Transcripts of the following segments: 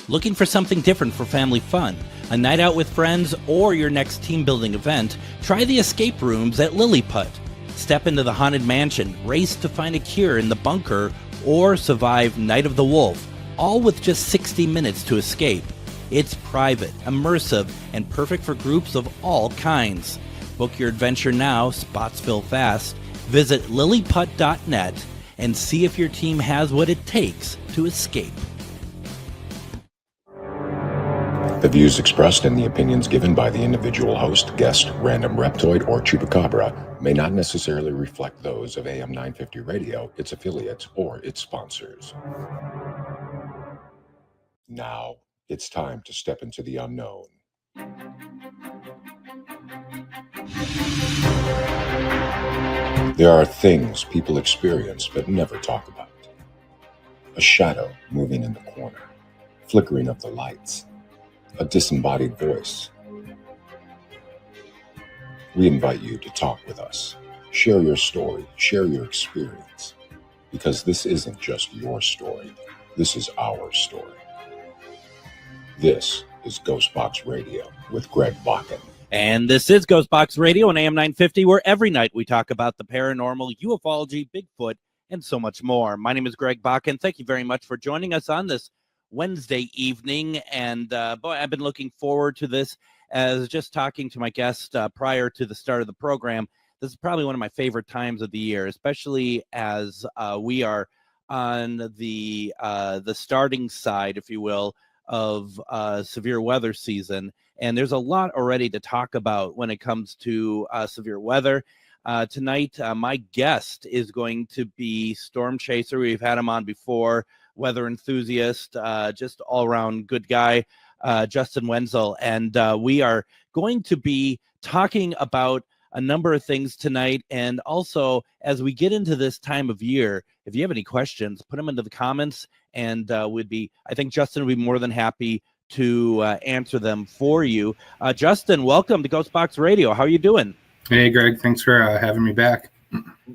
Looking for something different for family fun, a night out with friends, or your next team-building event? Try the escape rooms at Lilliput. Step into the Haunted Mansion, race to find a cure in the bunker, or survive Night of the Wolf, all with just 60 minutes to escape. It's private, immersive, and perfect for groups of all kinds. Book your adventure now, spots fill fast. Visit lilliput.net and see if your team has what it takes to escape. The views expressed and the opinions given by the individual host, guest, random reptoid, or chupacabra may not necessarily reflect those of AM 950 Radio, its affiliates, or its sponsors. Now, it's time to step into the unknown. There are things people experience but never talk about. A shadow moving in the corner, flickering of the lights, a disembodied voice. We invite you to talk with us. Share your story, share your experience, because this isn't just your story. This is our story. This is GhostBox Radio with Greg Bakun. And this is GhostBox Radio on AM 950, where every night we talk about the paranormal, ufology, Bigfoot, and so much more. My name is Greg Bakun. Thank you very much for joining us on this Wednesday evening. And boy, I've been looking forward to this. As just talking to my guest prior to the start of the program, this is probably one of my favorite times of the year, especially as we are on the starting side, if you will, of severe weather season. And there's a lot already to talk about when it comes to severe weather. Tonight, my guest is going to be Storm Chaser. We've had him on before, weather enthusiast, just all-around good guy, Justin Wenzel. And we are going to be talking about a number of things tonight. And also, as we get into this time of year, if you have any questions, put them into the comments, and I think Justin would be more than happy to answer them for you. Justin, welcome to GhostBox Radio. How are you doing? Hey, Greg. Thanks for having me back.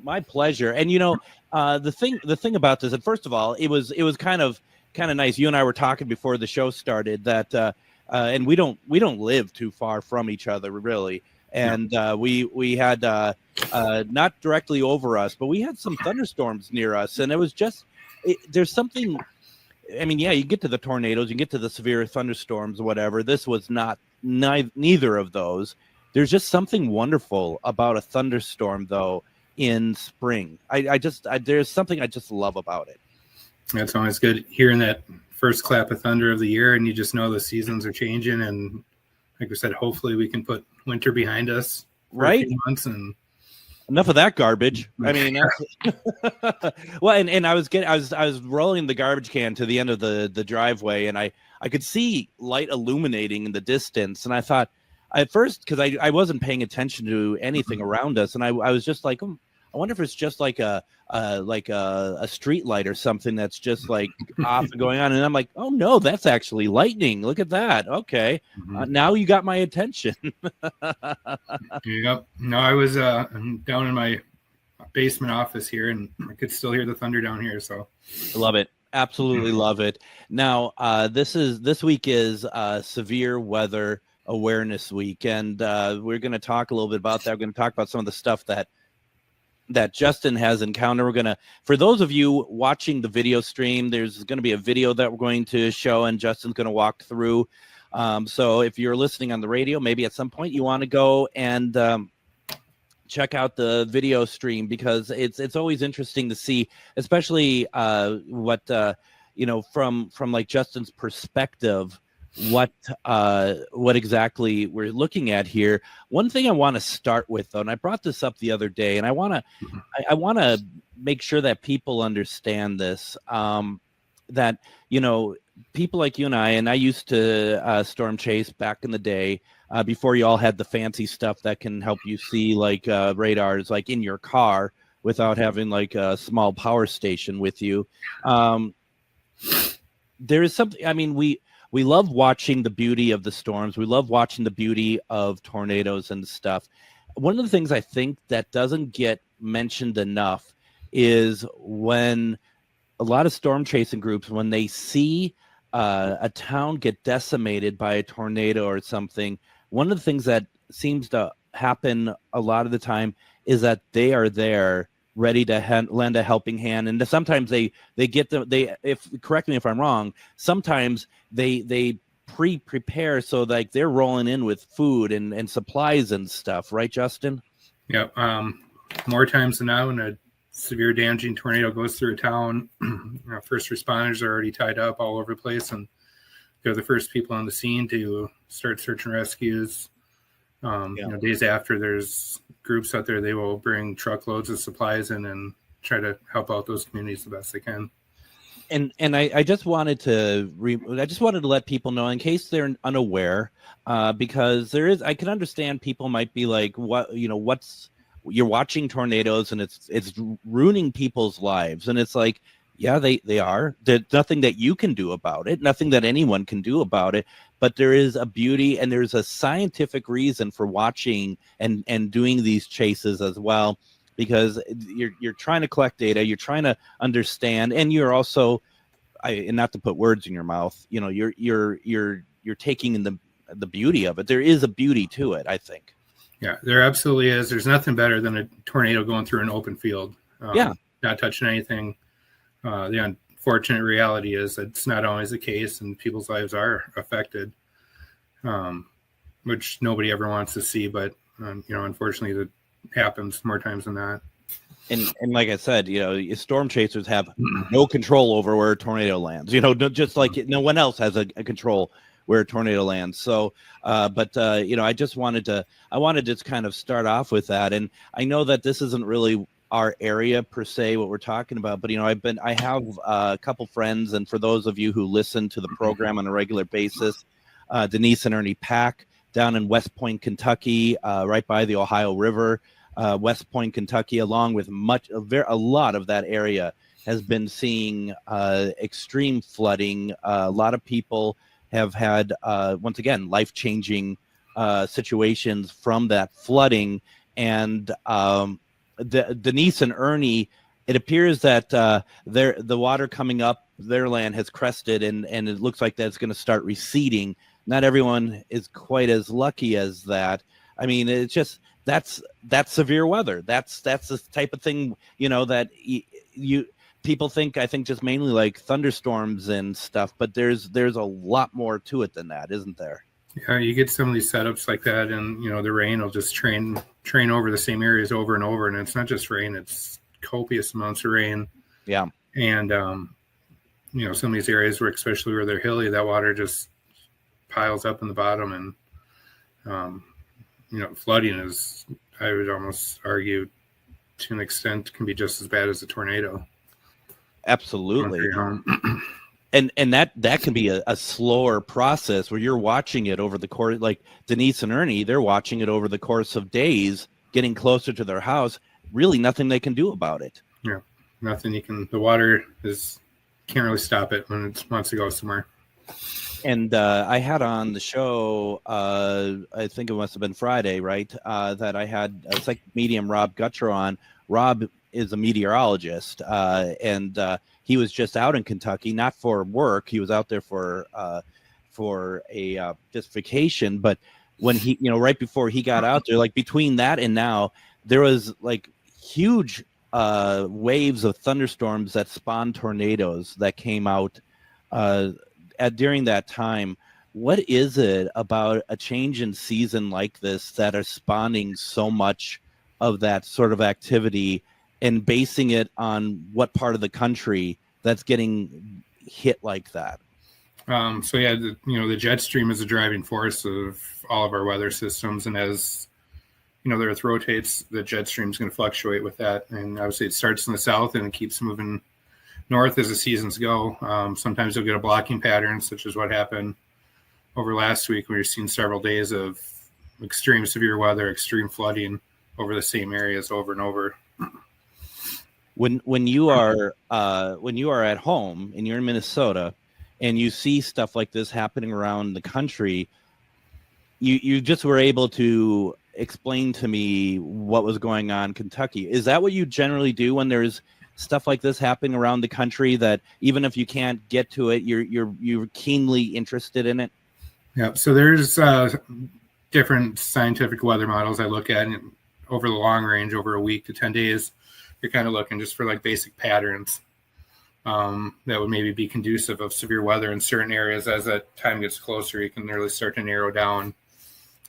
My pleasure. And the thing about this, and first of all, it was kind of nice. You and I were talking before the show started that, and we don't live too far from each other, really. And we had not directly over us, but we had some thunderstorms near us, and it was just there's something. I mean, yeah, you get to the tornadoes, you get to the severe thunderstorms, whatever. This was neither of those. There's just something wonderful about a thunderstorm, though, in spring. There's something I just love about it. It's always good hearing that first clap of thunder of the year, and you just know the seasons are changing. And like we said, hopefully we can put winter behind us for a few months and. Enough of that garbage. I mean, well, and I was rolling the garbage can to the end of the driveway, and I could see light illuminating in the distance, and I thought at first, because I wasn't paying attention to anything around us, and I was just like, I wonder if it's just like a street light or something that's just like off and going on, and I'm like, oh no, that's actually lightning. Look at that. Okay, now you got my attention. Yep. No, I was down in my basement office here, and I could still hear the thunder down here. So I love it. Absolutely love it. Now, this week is Severe Weather Awareness Week, and we're going to talk a little bit about that. We're going to talk about some of the stuff that Justin has encountered. We're going to, for those of you watching the video stream, there's going to be a video that we're going to show, and Justin's going to walk through. So if you're listening on the radio, maybe at some point you want to go and check out the video stream, because it's always interesting to see, especially what from like Justin's perspective, what exactly we're looking at here. One thing I want to start with, though, and I brought this up the other day, and I want to make sure that people understand this, that people like you and I used to storm chase back in the day, before you all had the fancy stuff that can help you see like radars like in your car without having like a small power station with you. There is something, I mean, we love watching the beauty of the storms. We love watching the beauty of tornadoes and stuff. One of the things I think that doesn't get mentioned enough is when a lot of storm chasing groups, when they see a town get decimated by a tornado or something, one of the things that seems to happen a lot of the time is that they are there ready to lend a helping hand. And sometimes they get if correct me if I'm wrong, sometimes they prepare, so like they're rolling in with food and supplies and stuff, right, Justin? Yeah. More times than not, when a severe damaging tornado goes through a town, first responders are already tied up all over the place, and they're the first people on the scene to start search and rescues. Days after, there's groups out there, they will bring truckloads of supplies in and try to help out those communities the best they can. And I just wanted to let people know, in case they're unaware, because I can understand people might be like, you're watching tornadoes and it's ruining people's lives, and it's like, yeah, they are. There's nothing that you can do about it, nothing that anyone can do about it. But there is a beauty and there's a scientific reason for watching and doing these chases as well, because you're trying to collect data, you're trying to understand, and you're also, and not to put words in your mouth, you're taking in the beauty of it. There is a beauty to it, I think. Yeah, there absolutely is. There's nothing better than a tornado going through an open field. Not touching anything. The unfortunate reality is that it's not always the case, and people's lives are affected, which nobody ever wants to see. But unfortunately, that happens more times than not. And like I said, storm chasers have no control over where a tornado lands. Just like no one else has a control where a tornado lands. So, I wanted to kind of start off with that. And I know that this isn't really our area per se, what we're talking about, but I have a couple friends, and for those of you who listen to the program on a regular basis, Denise and Ernie Pack down in West Point, Kentucky, right by the Ohio River. West Point, Kentucky, along with a lot of that area, has been seeing extreme flooding. A lot of people have had, once again, life-changing situations from that flooding. And Denise and Ernie, it appears that the water coming up their land has crested, and it looks like that's going to start receding. Not everyone is quite as lucky as that. I mean, it's just that's severe weather. That's the type of thing that people think. I think just mainly like thunderstorms and stuff, but there's a lot more to it than that, isn't there? Yeah, you get some of these setups like that, and the rain will just train over the same areas over and over, and it's not just rain; it's copious amounts of rain. Yeah, and some of these areas especially where they're hilly, that water just piles up in the bottom, and flooding is, I would almost argue, to an extent, can be just as bad as a tornado. Absolutely. And that can be a slower process where you're watching it over the course, like Denise and Ernie, they're watching it over the course of days, getting closer to their house. Really nothing they can do about it. Yeah, nothing the water can't really stop it when it wants to go somewhere. And I had on the show, I think it must have been Friday, right? That I had a psychic medium, Rob Guttrow, on. Rob is a meteorologist, and he was just out in Kentucky, not for work. He was out there for a just vacation. But when he, right before he got out there, like between that and now, there was like huge waves of thunderstorms that spawned tornadoes that came out during that time. What is it about a change in season like this that are spawning so much of that sort of activity, and basing it on what part of the country that's getting hit like that? The jet stream is a driving force of all of our weather systems, and as the earth rotates, the jet stream is going to fluctuate with that. And obviously it starts in the south and it keeps moving north as the seasons go. Sometimes you'll get a blocking pattern, such as what happened over last week. We were seeing several days of extreme severe weather, extreme flooding over the same areas over and over. When you are at home and you're in Minnesota and you see stuff like this happening around the country, you just were able to explain to me what was going on in Kentucky. Is that what you generally do when there's stuff like this happening around the country that even if you can't get to it, you're keenly interested in it? Yeah. So there's different scientific weather models I look at, and over the long range, over a week to 10 days, you're kind of looking just for like basic patterns that would maybe be conducive of severe weather in certain areas. As that time gets closer, you can really start to narrow down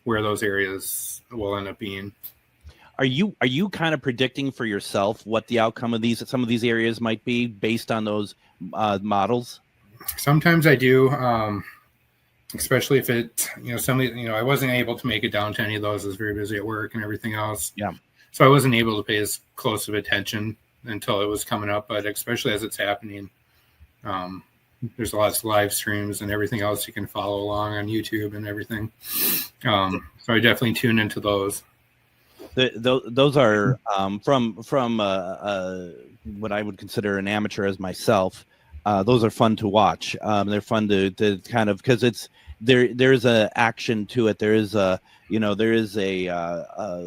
where those areas will end up being. Are you kind of predicting for yourself what the outcome of some of these areas might be based on those models? Sometimes I do. Especially if it, I wasn't able to make it down to any of those. I was very busy at work and everything else. Yeah. So I wasn't able to pay as close of attention until it was coming up. But especially as it's happening, there's lots of live streams and everything else you can follow along on YouTube and everything. So I definitely tune into those. Those are from what I would consider an amateur as myself. Those are fun to watch. They're fun to kind of, because there's a action to it. There is a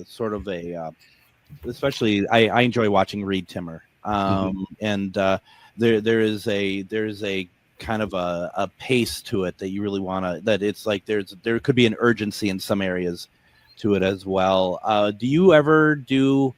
sort of a especially I enjoy watching Reed Timmer, and there's a kind of a pace to it that you really want to. That it's like there could be an urgency in some areas to it as well. Do you ever do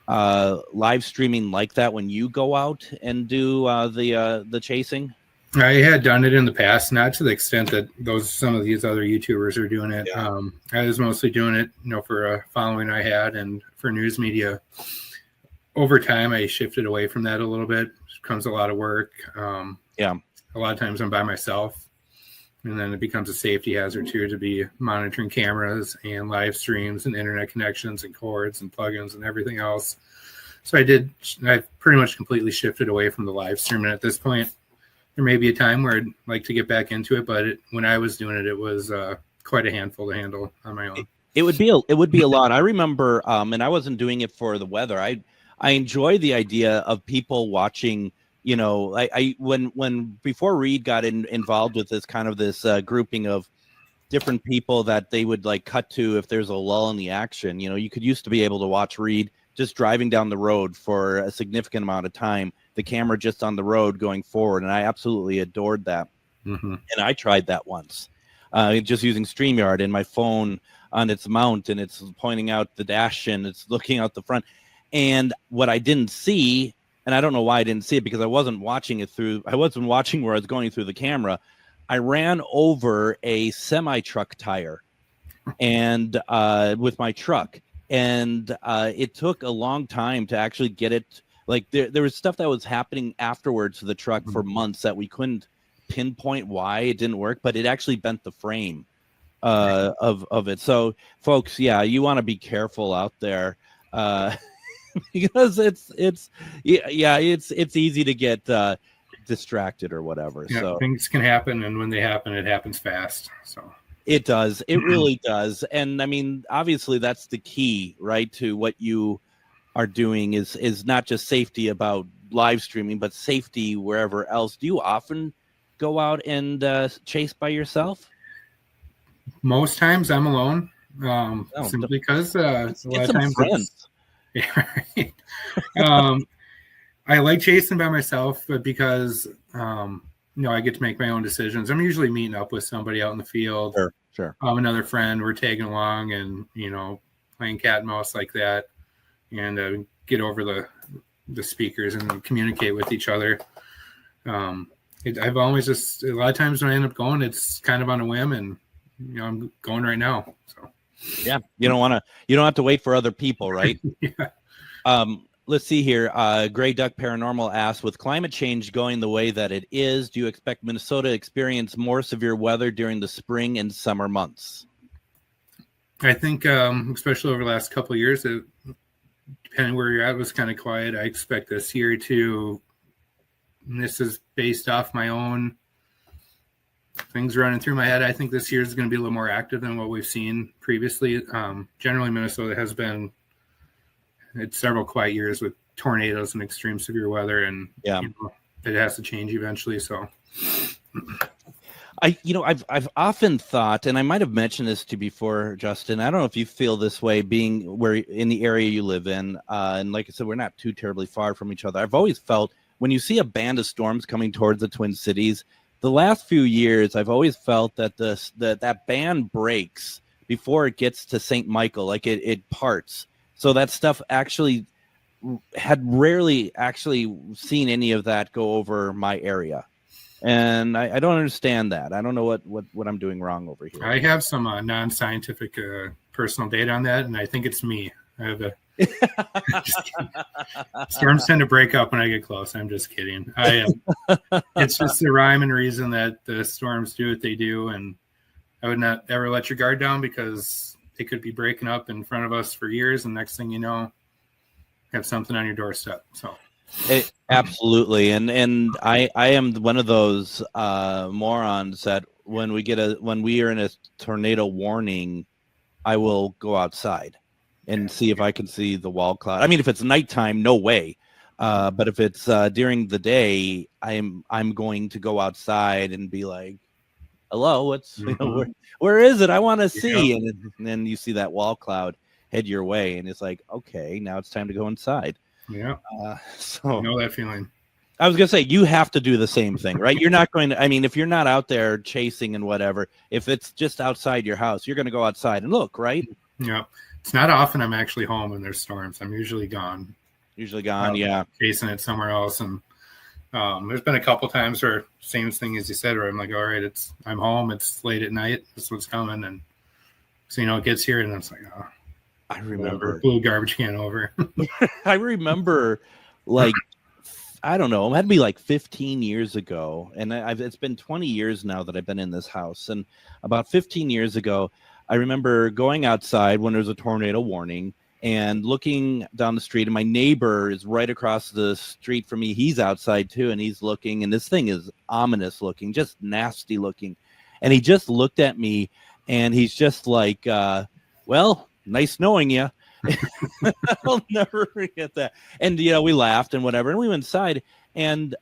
live streaming like that when you go out and do the chasing? I had done it in the past, not to the extent that some of these other YouTubers are doing it. Yeah. I was mostly doing it, for a following I had and for news media. Over time, I shifted away from that a little bit. It becomes a lot of work. Yeah. A lot of times I'm by myself, and then it becomes a safety hazard too, to be monitoring cameras and live streams and internet connections and cords and plugins and everything else. So I pretty much completely shifted away from the live stream. And at this point, there may be a time where I'd like to get back into it, but when I was doing it, it was quite a handful to handle on my own. It would be a lot. I remember, and I wasn't doing it for the weather. I enjoy the idea of people watching. When before Reed got involved with this kind of this grouping of different people that they would like cut to if there's a lull in the action. You could used to be able to watch Reed just driving down the road for a significant amount of time, the camera just on the road going forward. And I absolutely adored that. Mm-hmm. And I tried that once, just using StreamYard and my phone on its mount, and it's pointing out the dash and it's looking out the front. And what I didn't see, and I don't know why I didn't see it, because I wasn't watching where I was going through the camera. I ran over a semi-truck tire and with my truck. And it took a long time to actually get it. Like there was stuff that was happening afterwards to the truck for months that we couldn't pinpoint why it didn't work, but it actually bent the frame of it. So folks, yeah, you want to be careful out there because it's easy to get distracted or whatever. Yeah, so things can happen, and when they happen, it happens fast. So it does. It really does. And I mean, obviously that's the key, right, to what you are doing is not just safety about live streaming, but safety wherever else. Do you often go out and chase by yourself? Most times I'm alone, simply because a lot of times friends. Yeah, right. I like chasing by myself, but because I get to make my own decisions. I'm usually meeting up with somebody out in the field. Sure. Another friend, we're tagging along and, playing cat and mouse like that, and get over the speakers and communicate with each other. I've always just, a lot of times when I end up going, it's kind of on a whim, and, I'm going right now. So yeah, you don't have to wait for other people, right? Yeah. Let's see here. Gray Duck Paranormal asks, with climate change going the way that it is, do you expect Minnesota to experience more severe weather during the spring and summer months? I think, especially over the last couple of years, depending where you're at, it was kind of quiet. I expect this year and this is based off my own things running through my head. I think this year is going to be a little more active than what we've seen previously. Generally, Minnesota has been, it's several quiet years with tornadoes and extreme severe weather, and it has to change eventually. So I've often thought, and I might have mentioned this to you before, Justin. I don't know if you feel this way, being where in the area you live in, and like I said, we're not too terribly far from each other. I've always felt when you see a band of storms coming towards the Twin Cities, the last few years, I've always felt that that band breaks before it gets to St. Michael, like it parts. So that stuff actually had rarely actually seen any of that go over my area. And I don't understand that. I don't know what I'm doing wrong over here. I have some non-scientific personal data on that, and I think it's me. I have a storms tend to break up when I get close. I'm just kidding. It's just the rhyme and reason that the storms do what they do, and I would not ever let your guard down because they could be breaking up in front of us for years, and next thing you know, have something on your doorstep. So. Absolutely, and I am one of those morons that when we are in a tornado warning, I will go outside and see if I can see the wall cloud. I mean, if it's nighttime, no way. But if it's during the day, I'm going to go outside and be like, "Hello, what's where is it? I want to see." Yeah. And then you see that wall cloud head your way, and it's like, okay, now it's time to go inside. Yeah. So I know that feeling. I was going to say, you have to do the same thing, right? You're not going to, I mean, if you're not out there chasing and whatever, if it's just outside your house, you're going to go outside and look, right? Yeah. It's not often I'm actually home when there's storms. I'm usually gone. Yeah. Chasing it somewhere else. And there's been a couple times where same thing as you said, where I'm like, all right, I'm home. It's late at night. This is what's coming. And so, it gets here and it's like, oh. I remember blew garbage can over. I remember, like, I don't know, it had to be like 15 years ago, and it's been 20 years now that I've been in this house. And about 15 years ago, I remember going outside when there was a tornado warning and looking down the street, and my neighbor is right across the street from me. He's outside too, and he's looking, and this thing is ominous looking, just nasty looking. And he just looked at me, and he's just like, well, nice knowing you. I'll never forget that. And, we laughed and whatever. And we went inside. And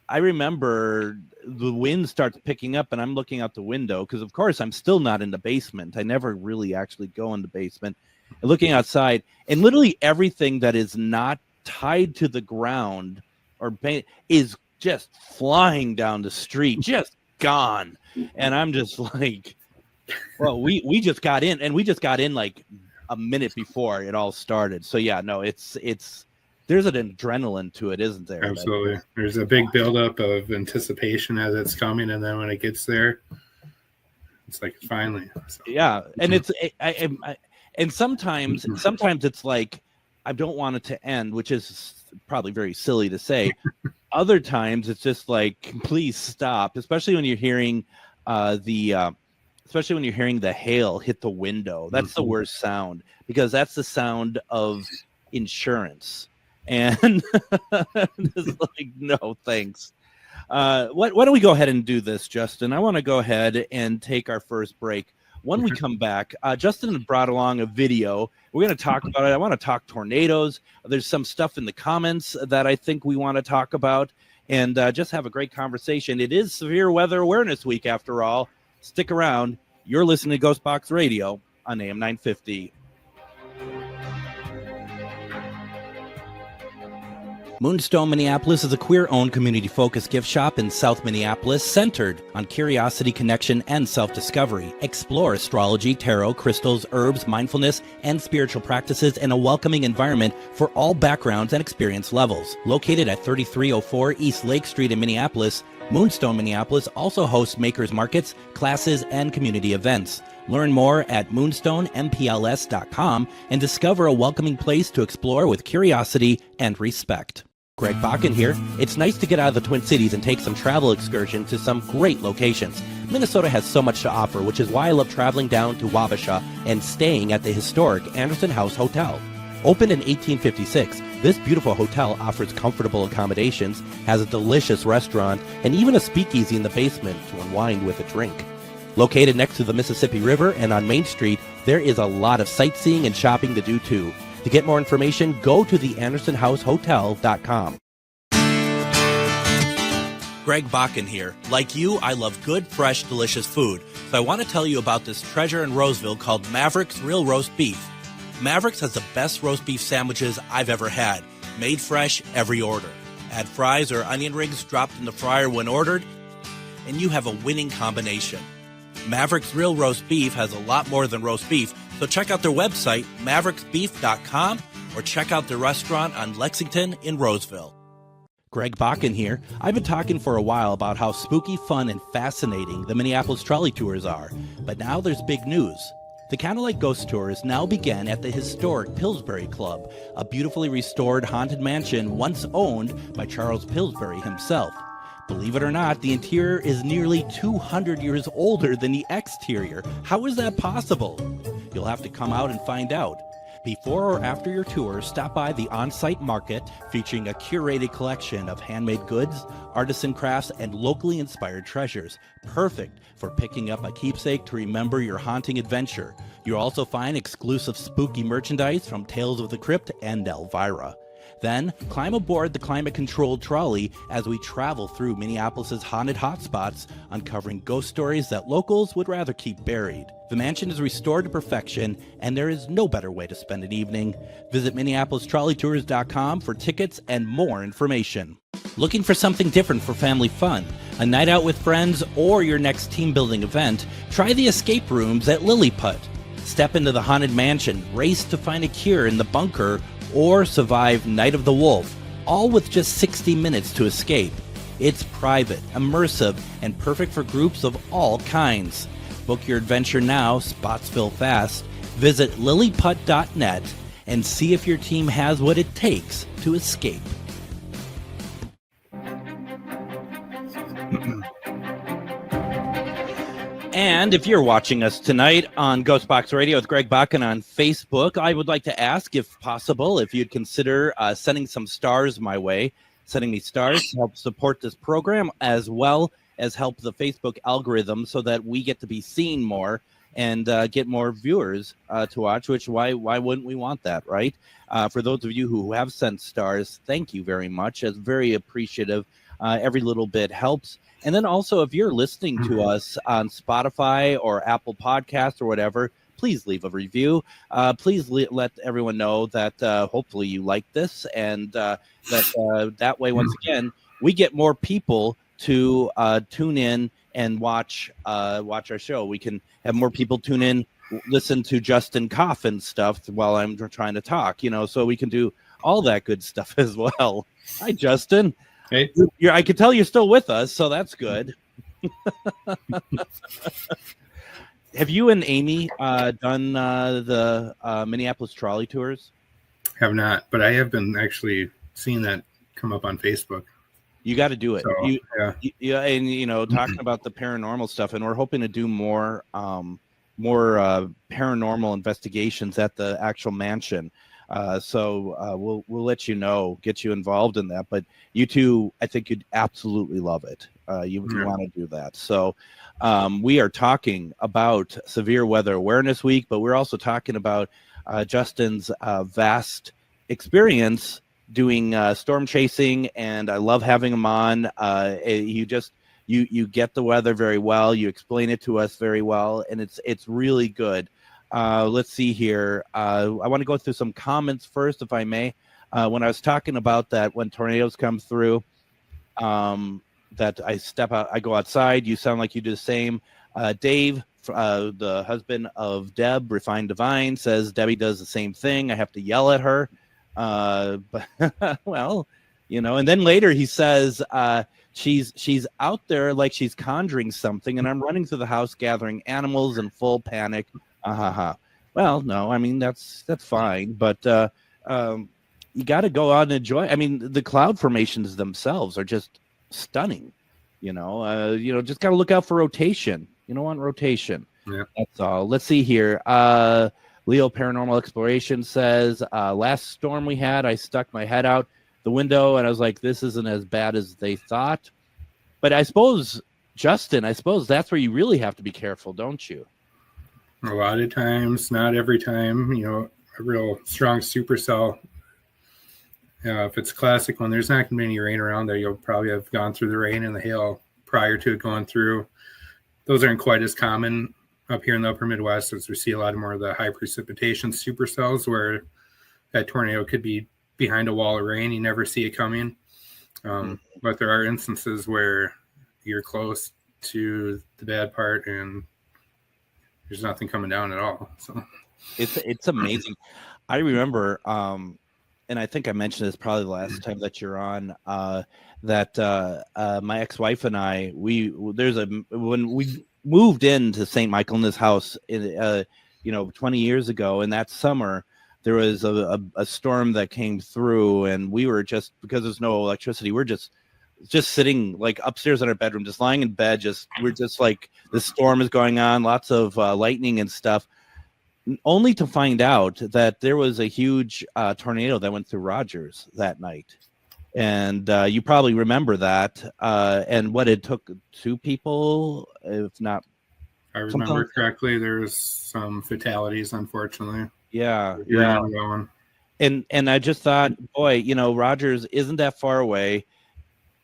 I remember the wind starts picking up. And I'm looking out the window because, of course, I'm still not in the basement. I never really actually go in the basement. And looking outside. And literally everything that is not tied to the ground or is just flying down the street. Just gone. And I'm just like, well, we just got in. And we just got in like a minute before it all started. So yeah, no, it's there's an adrenaline to it, isn't there? Absolutely. There's a big buildup of anticipation as it's coming, and then when it gets there, it's like finally. So. Yeah, and it's and sometimes it's like I don't want it to end, which is probably very silly to say. Other times it's just like, please stop, especially when you're hearing especially when you're hearing the hail hit the window. That's the worst sound because that's the sound of insurance. And it's like, no, thanks. Why don't we go ahead and do this, Justin? I want to go ahead and take our first break. When we come back, Justin brought along a video. We're going to talk about it. I want to talk tornadoes. There's some stuff in the comments that I think we want to talk about and just have a great conversation. It is Severe Weather Awareness Week, after all. Stick around. You're listening to GhostBox Radio on AM 950. Moonstone Minneapolis is a queer-owned, community-focused gift shop in South Minneapolis centered on curiosity, connection, and self-discovery. Explore astrology, tarot, crystals, herbs, mindfulness, and spiritual practices in a welcoming environment for all backgrounds and experience levels. Located at 3304 East Lake Street in Minneapolis, Moonstone Minneapolis also hosts makers markets, classes, and community events. Learn more at moonstonempls.com and discover a welcoming place to explore with curiosity and respect. Greg Bakun here. It's nice to get out of the Twin Cities and take some travel excursion to some great locations. Minnesota has so much to offer, which is why I love traveling down to Wabasha and staying at the historic Anderson House Hotel. Opened in 1856, this beautiful hotel offers comfortable accommodations, has a delicious restaurant, and even a speakeasy in the basement to unwind with a drink. Located next to the Mississippi River and on Main Street, there is a lot of sightseeing and shopping to do too. To get more information, go to theandersonhousehotel.com. Greg Bakun here. Like you, I love good, fresh, delicious food. So I want to tell you about this treasure in Roseville called Maverick's Real Roast Beef. Maverick's has the best roast beef sandwiches I've ever had. Made fresh every order. Add fries or onion rings dropped in the fryer when ordered, and you have a winning combination. Maverick's Real Roast Beef has a lot more than roast beef, so check out their website, mavericksbeef.com, or check out their restaurant on Lexington in Roseville. Greg Bakun here. I've been talking for a while about how spooky, fun, and fascinating the Minneapolis trolley tours are, but now there's big news. The Candlelight Ghost Tours now begin at the historic Pillsbury Club, a beautifully restored haunted mansion once owned by Charles Pillsbury himself. Believe it or not, the interior is nearly 200 years older than the exterior. How is that possible? You'll have to come out and find out. Before or after your tour, stop by the on-site market featuring a curated collection of handmade goods, artisan crafts, and locally inspired treasures. Perfect for picking up a keepsake to remember your haunting adventure. You'll also find exclusive spooky merchandise from Tales of the Crypt and Elvira. Then, climb aboard the climate-controlled trolley as we travel through Minneapolis' haunted hotspots, uncovering ghost stories that locals would rather keep buried. The mansion is restored to perfection, and there is no better way to spend an evening. Visit MinneapolisTrolleyTours.com for tickets and more information. Looking for something different for family fun? A night out with friends or your next team-building event? Try the escape rooms at Lilliput. Step into the haunted mansion, race to find a cure in the bunker, or survive Night of the Wolf, all with just 60 minutes to escape. It's private, immersive, and perfect for groups of all kinds. Book your adventure now, spots fill fast. Visit lilliput.net and see if your team has what it takes to escape. And if you're watching us tonight on GhostBox Radio with Greg Bakun on Facebook, I would like to ask, if possible, if you'd consider sending some stars my way, sending me stars to help support this program, as well as help the Facebook algorithm so that we get to be seen more and get more viewers to watch, which why wouldn't we want that, right? For those of you who have sent stars, thank you very much. It's very appreciative. Every little bit helps. And then also, if you're listening to us on Spotify or Apple Podcasts or whatever, please leave a review. Please let everyone know that hopefully you like this, and that way, once again, we get more people to tune in and watch our show. We can have more people tune in, listen to Justin cough and stuff while I'm trying to talk, so we can do all that good stuff as well. Hi, Justin. Hey. I can tell you're still with us, so that's good. Have you and Amy done the Minneapolis trolley tours? Have not, but I have been actually seeing that come up on Facebook. You got to do it. So, yeah, and talking about the paranormal stuff, and we're hoping to do more paranormal investigations at the actual mansion. So we'll let you know, get you involved in that. But you two, I think you'd absolutely love it. You want to do that. So we are talking about Severe Weather Awareness Week, but we're also talking about Justin's vast experience doing storm chasing, and I love having him on. You get the weather very well. You explain it to us very well, and it's really good. Let's see here. I want to go through some comments first, if I may. When I was talking about that, when tornadoes come through, that I step out, I go outside. You sound like you do the same. Dave, the husband of Deb, Refined Divine, says Debbie does the same thing. I have to yell at her. But well, and then later he says she's out there like she's conjuring something, and I'm running through the house gathering animals in full panic. Well, no, I mean that's fine, but you got to go out and enjoy. I mean, the cloud formations themselves are just stunning. Just got to look out for rotation. You don't want rotation. Yeah, that's all. Let's see here. Leo Paranormal Exploration says, last storm we had, I stuck my head out the window and I was like, this isn't as bad as they thought. But I suppose, Justin, that's where you really have to be careful, don't you? A lot of times, not every time, a real strong supercell if it's a classic one, there's not going to be any rain around there. You'll probably have gone through the rain and the hail prior to it going through. Those aren't quite as common up here in the upper Midwest, as we see a lot more of the high precipitation supercells where that tornado could be behind a wall of rain. You never see it coming. But there are instances where you're close to the bad part and there's nothing coming down at all. So it's amazing. I remember, and I think I mentioned this probably the last time that you're on, that my ex-wife and I, when we moved into St. Michael in this house, 20 years ago, and that summer, there was a storm that came through, and we were just, because there's no electricity, we're just sitting like upstairs in our bedroom, just lying in bed. We're just like, the storm is going on, lots of lightning and stuff, only to find out that there was a huge tornado that went through Rogers that night. And you probably remember that. And what it took 2 people, if not. I remember correctly, there was some fatalities, unfortunately. Yeah. And I just thought, boy, Rogers isn't that far away.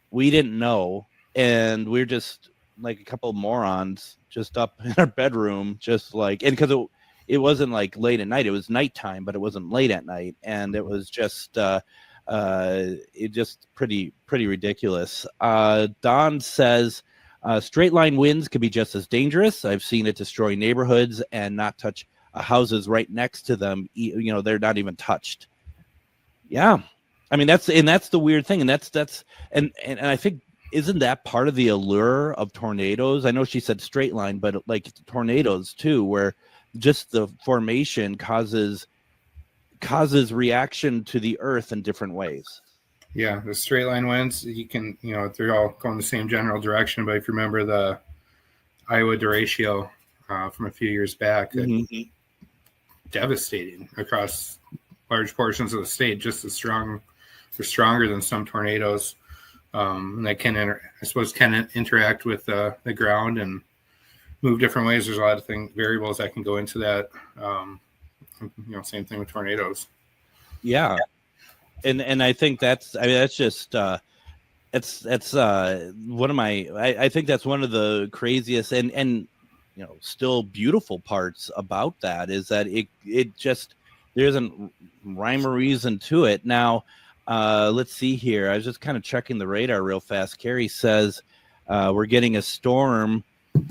We didn't know, and we're just like a couple of morons just up in our bedroom, just like, and because it wasn't like late at night, it was nighttime, but it wasn't late at night, and it was just it just pretty ridiculous. Don says straight line winds could be just as dangerous. I've seen it destroy neighborhoods and not touch houses right next to them. They're not even touched. Yeah. I mean, that's the weird thing. And and I think, isn't that part of the allure of tornadoes? I know she said straight line, but like tornadoes too, where just the formation causes reaction to the earth in different ways. Yeah. The straight line winds, you can, they're all going the same general direction. But if you remember the Iowa derecho from a few years back, devastating across large portions of the state, just as strong. They're stronger than some tornadoes. And they can interact with the ground and move different ways. There's a lot of variables that can go into that. Same thing with tornadoes. Yeah. And I think that's just it's one of my, I think that's one of the craziest and still beautiful parts about that is that it just, there isn't rhyme or reason to it. Now, let's see here. I was just kind of checking the radar real fast. Carrie says we're getting a storm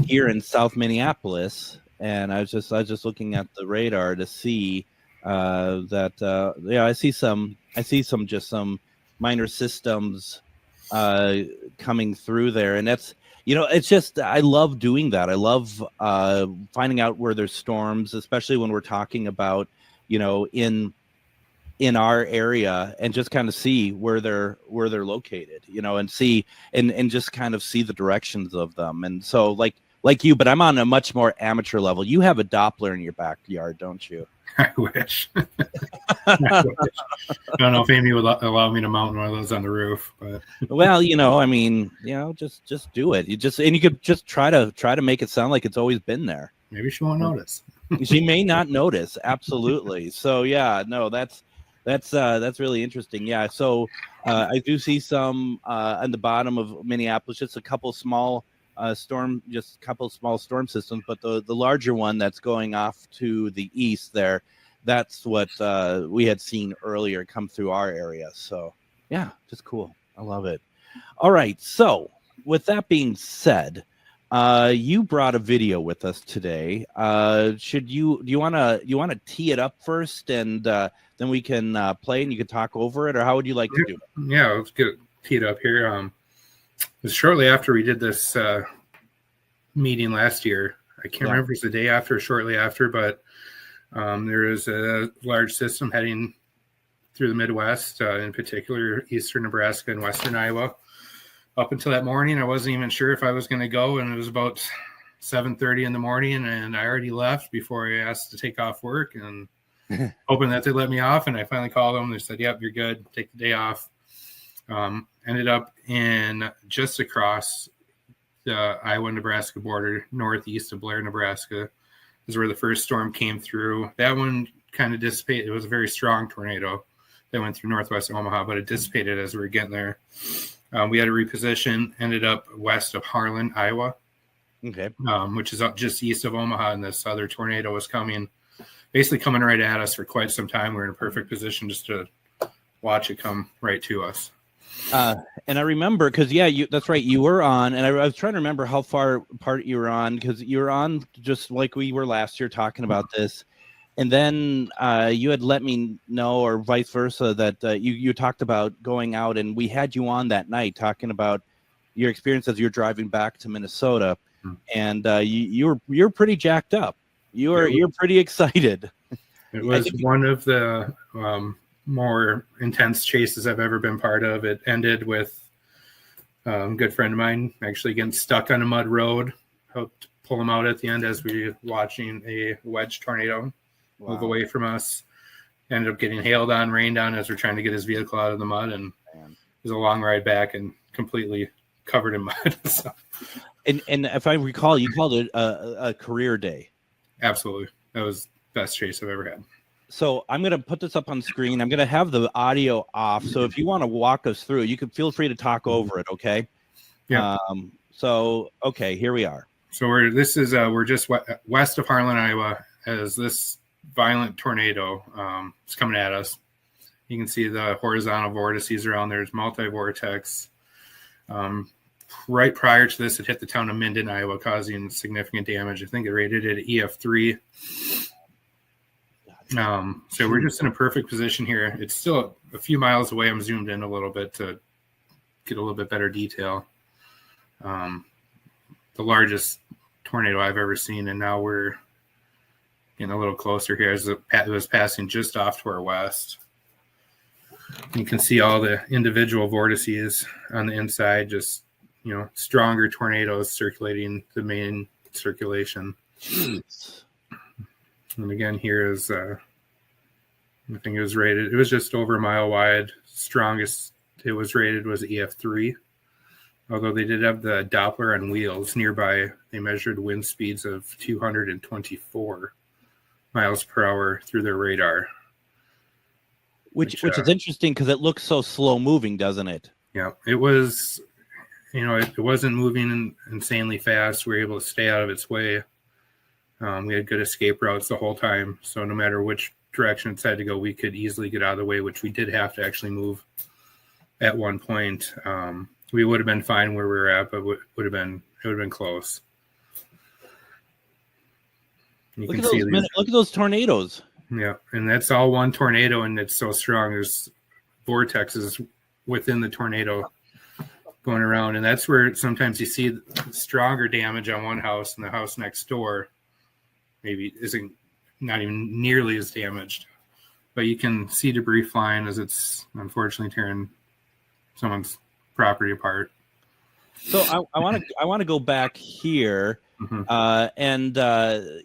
here in South Minneapolis, and I was just looking at the radar to see that I see some minor systems coming through there, and that's it's just, I love doing that. I love finding out where there's storms, especially when we're talking about in our area, and just kind of see where they're located, and see and just kind of see the directions of them. And so like you, but I'm on a much more amateur level. You have a Doppler in your backyard, don't you? I wish. I don't know if Amy would allow me to mount one of those on the roof, but well, just do it. You could just try to make it sound like it's always been there. Maybe she won't notice. She may not notice. Absolutely. So yeah, no, that's really interesting. Yeah. So I do see some on the bottom of Minneapolis, just a couple small storm systems, but the larger one that's going off to the east there, that's what we had seen earlier come through our area. So yeah, just cool. I love it. All right. So with that being said, you brought a video with us today. Do you want to tee it up first, and then we can play and you can talk over it, or how would you like to do it? Yeah, let's get it teed up here. It was shortly after we did this meeting last year. I can't remember if it was the day after or shortly after, but there is a large system heading through the Midwest, in particular eastern Nebraska and western Iowa. Up until that morning, I wasn't even sure if I was going to go, and it was about 7:30 in the morning, and I already left before I asked to take off work, and hoping that they let me off. And I finally called them. They said, "Yep, you're good. Take the day off." Ended up in just across the Iowa-Nebraska border, northeast of Blair, Nebraska, is where the first storm came through. That one kind of dissipated. It was a very strong tornado. that went through northwest Omaha, but it dissipated as we were getting there. We had to reposition, ended up west of Harlan, Iowa, Okay. Which is up just east of Omaha, and this other tornado was basically coming right at us for quite some time. We were in a perfect position just to watch it come right to us. And I remember, because that's right, you were on, and I was trying to remember how far apart you were on, because you were on just like we were last year talking about this, and then you had let me know, or vice versa, that you talked about going out, and we had you on that night talking about your experience as you're driving back to Minnesota, and you're pretty jacked up. You're pretty excited. It was one of the more intense chases I've ever been part of. It ended with a good friend of mine actually getting stuck on a mud road. Helped pull him out at the end as we were watching a wedge tornado move away from us. Ended up getting hailed on, rained on as we're trying to get his vehicle out of the mud, and it was a long ride back and completely covered in mud. So. And if I recall, you called it a career day. Absolutely. That was the best chase I've ever had. So I'm going to put this up on screen. I'm going to have the audio off. So if you want to walk us through, you can feel free to talk over it. Okay. Yeah. Okay, here we are. So we're just west of Harlan, Iowa, as this violent tornado is coming at us. You can see the horizontal vortices around there. There's multi-vortex. Right prior to this, it hit the town of Minden, Iowa, causing significant damage. I think it rated it at EF3. So we're just in a perfect position here. It's still a few miles away. I'm zoomed in a little bit to get a little bit better detail. The largest tornado I've ever seen, and now we're getting a little closer here as it was passing just off to our west. You can see all the individual vortices on the inside, just, stronger tornadoes circulating the main circulation. Jeez. And again, here is, I think it was rated, it was just over a mile wide. Strongest it was rated was EF3. Although they did have the Doppler on wheels nearby, they measured wind speeds of 224 miles per hour through their radar. Which is interesting because it looks so slow moving, doesn't it? Yeah, it was, it wasn't moving insanely fast. We were able to stay out of its way. We had good escape routes the whole time. So no matter which direction it decided to go, we could easily get out of the way, which we did have to actually move at one point. We would have been fine where we were at, but it would have been close. Look at those tornadoes. Yeah, and that's all one tornado, and it's so strong. There's vortexes within the tornado going around, and that's where sometimes you see stronger damage on one house, and the house next door maybe isn't not even nearly as damaged. But you can see debris flying as it's unfortunately tearing someone's property apart. So I want to go back here. And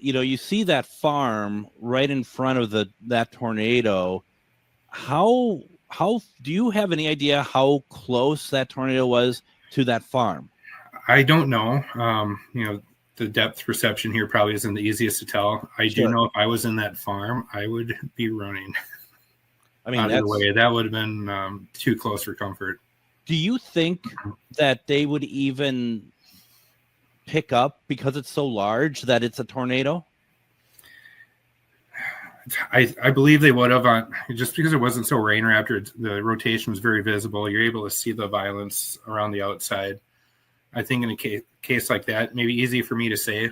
you see that farm right in front of that tornado. How do you have any idea how close that tornado was to that farm? I don't know. The depth perception here probably isn't the easiest to tell. I do know if I was in that farm, I would be running. I mean, out of the way. That would have been too close for comfort. Do you think that they would even pick up because it's so large that it's a tornado? I believe they would have, just because it wasn't so rain wrapped. The rotation was very visible. You're able to see the violence around the outside. I think in a case like that, maybe easy for me to say,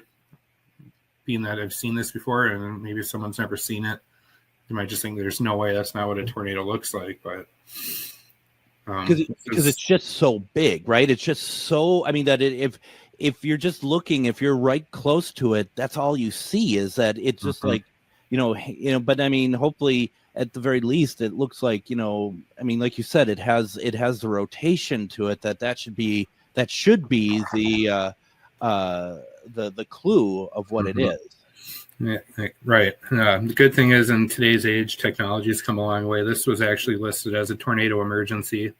being that I've seen this before, and maybe someone's never seen it. You might just think there's no way that's not what a tornado looks like, but because it's just so big, right? It's just so. I mean, that if you're just looking, if you're right close to it, that's all you see is that it's just like, But I mean, hopefully, at the very least, it looks like, I mean, like you said, it has the rotation to it that should be the clue of what it is. Yeah, right. The good thing is, in today's age, technology has come a long way. This was actually listed as a tornado emergency,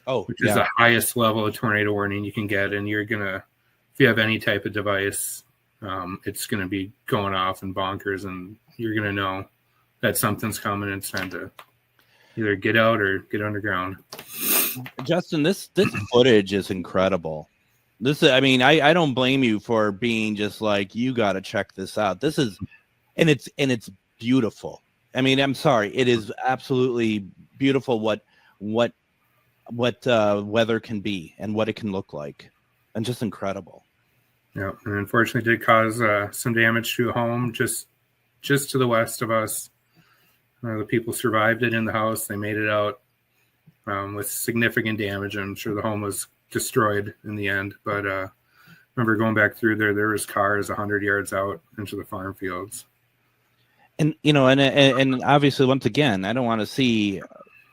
which is the highest level of tornado warning you can get. And you're gonna, if you have any type of device, it's gonna be going off and bonkers, and you're gonna know that something's coming and it's time to either get out or get underground. Justin, this footage is incredible. I don't blame you for being just like, you got to check this out. This is, and it's beautiful. I mean, I'm sorry, it is absolutely beautiful what weather can be and what it can look like, and just incredible. Yeah, and unfortunately did cause some damage to a home just to the west of us. The people survived it in the house. They made it out with significant damage. I'm sure the home was destroyed in the end, but remember going back through there was cars 100 yards out into the farm fields. And and obviously, once again, I don't want to see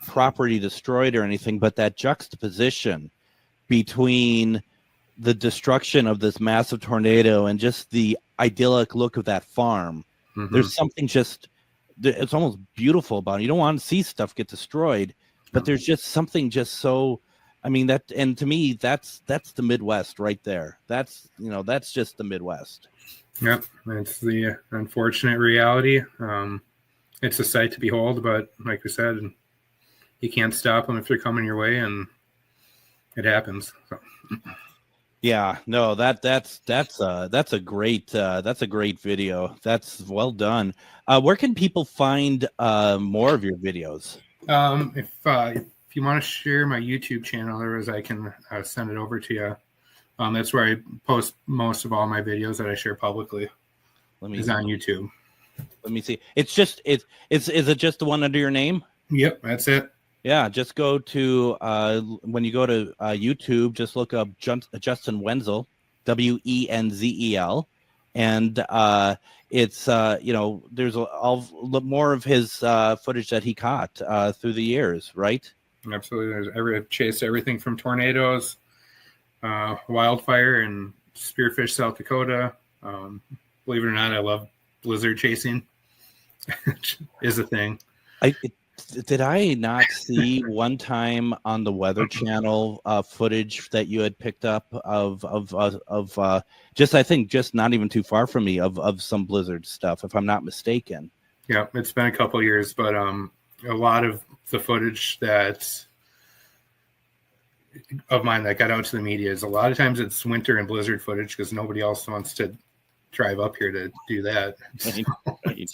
property destroyed or anything, but that juxtaposition between the destruction of this massive tornado and just the idyllic look of that farm, there's something it's almost beautiful about it. You don't want to see stuff get destroyed, but there's just something just so, I mean, that, and to me, that's the Midwest right there. That's just the Midwest. Yep, it's the unfortunate reality. It's a sight to behold, but like we said, you can't stop them if they're coming your way, and it happens. So. Yeah, no, that's a great video. That's well done. Where can people find more of your videos? If you want to share my YouTube channel, otherwise I can send it over to you. That's where I post most of all my videos that I share publicly. Is on YouTube. Let me see. Is it just the one under your name? Yep, that's it. Yeah, just go to when you go to YouTube, just look up Justin Wenzel, Wenzel, and it's there's more of his footage that he caught through the years, right? Absolutely. I've chased everything from tornadoes, wildfire, and Spearfish, South Dakota. Believe it or not, I love blizzard chasing. Is a thing. Did I not see one time on the Weather Channel footage that you had picked up of I think just not even too far from me of some blizzard stuff, if I'm not mistaken. Yeah, it's been a couple of years, but a lot of the footage of mine that got out to the media is a lot of times it's winter and blizzard footage because nobody else wants to drive up here to do that. Right.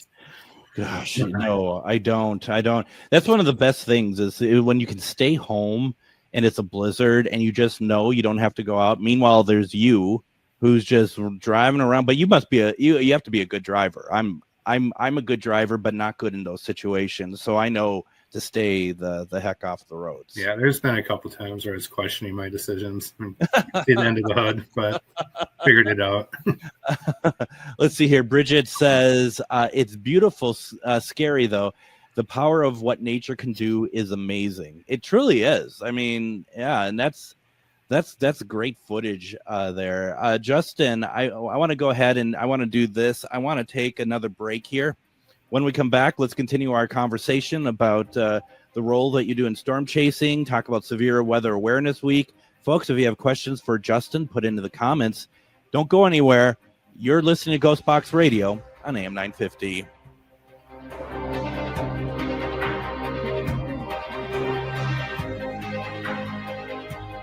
Gosh, no, I don't. That's one of the best things is when you can stay home and it's a blizzard and you just know you don't have to go out. Meanwhile, there's you who's just driving around, but you must be you have to be a good driver. I'm a good driver, but not good in those situations. So I know to stay the heck off the roads. Yeah, there's been a couple times where I was questioning my decisions. Didn't end of the hood, but figured it out. Let's see here. Bridget says, it's beautiful, scary though. The power of what nature can do is amazing. It truly is. I mean, yeah, and that's great footage there. Justin, I want to go ahead and I want to do this. I want to take another break here. When we come back, let's continue our conversation about the role that you do in storm chasing, talk about Severe Weather Awareness Week. Folks, if you have questions for Justin, put into the comments. Don't go anywhere. You're listening to GhostBox Radio on AM 950.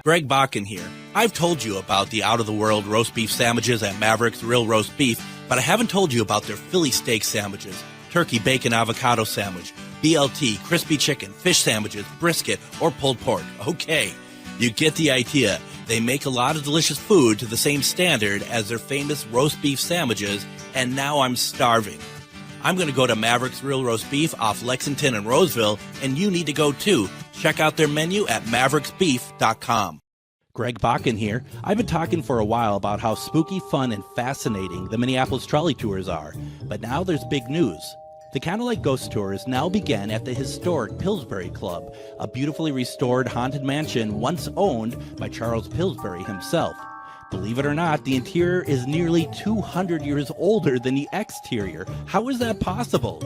Greg Bakun here. I've told you about the out-of-the-world roast beef sandwiches at Maverick's Real Roast Beef, but I haven't told you about their Philly steak sandwiches. Turkey, bacon, avocado sandwich, BLT, crispy chicken, fish sandwiches, brisket, or pulled pork. Okay, you get the idea. They make a lot of delicious food to the same standard as their famous roast beef sandwiches, and now I'm starving. I'm going to go to Maverick's Real Roast Beef off Lexington and Roseville, and you need to go too. Check out their menu at mavericksbeef.com. Greg Bakun here. I've been talking for a while about how spooky, fun, and fascinating the Minneapolis Trolley Tours are, but now there's big news. The Candlelight Ghost Tours now begin at the historic Pillsbury Club, a beautifully restored haunted mansion once owned by Charles Pillsbury himself. Believe it or not, the interior is nearly 200 years older than the exterior. How is that possible?